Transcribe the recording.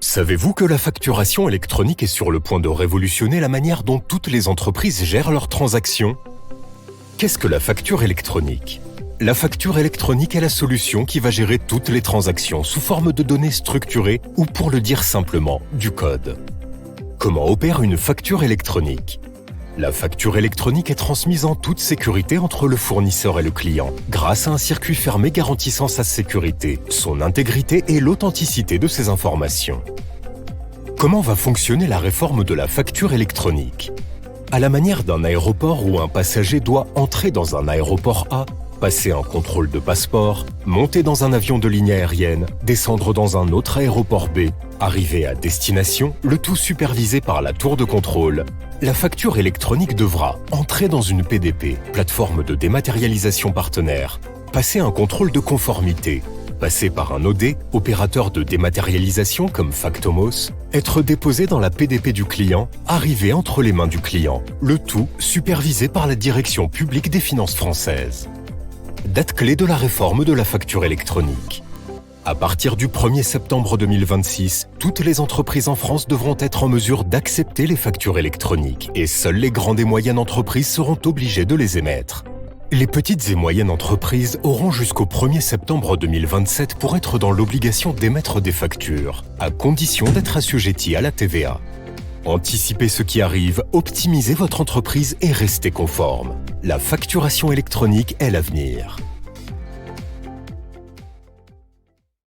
Savez-vous que la facturation électronique est sur le point de révolutionner la manière dont toutes les entreprises gèrent leurs transactions? Qu'est-ce que la facture électronique? La facture électronique est la solution qui va gérer toutes les transactions sous forme de données structurées ou, pour le dire simplement, du code. Comment opère une facture électronique? La facture électronique est transmise en toute sécurité entre le fournisseur et le client, grâce à un circuit fermé garantissant sa sécurité, son intégrité et l'authenticité de ses informations. Comment va fonctionner la réforme de la facture électronique? À la manière d'un aéroport où un passager doit entrer dans un aéroport A, passer un contrôle de passeport, monter dans un avion de ligne aérienne, descendre dans un autre aéroport B, arriver à destination, le tout supervisé par la tour de contrôle, la facture électronique devra entrer dans une PDP, plateforme de dématérialisation partenaire, passer un contrôle de conformité, passer par un OD, opérateur de dématérialisation comme Factomos, être déposé dans la PDP du client, arriver entre les mains du client, le tout supervisé par la Direction publique des finances françaises. Date clé de la réforme de la facture électronique. À partir du 1er septembre 2026, toutes les entreprises en France devront être en mesure d'accepter les factures électroniques et seules les grandes et moyennes entreprises seront obligées de les émettre. Les petites et moyennes entreprises auront jusqu'au 1er septembre 2027 pour être dans l'obligation d'émettre des factures, à condition d'être assujetties à la TVA. Anticipez ce qui arrive, optimisez votre entreprise et restez conforme. La facturation électronique est l'avenir.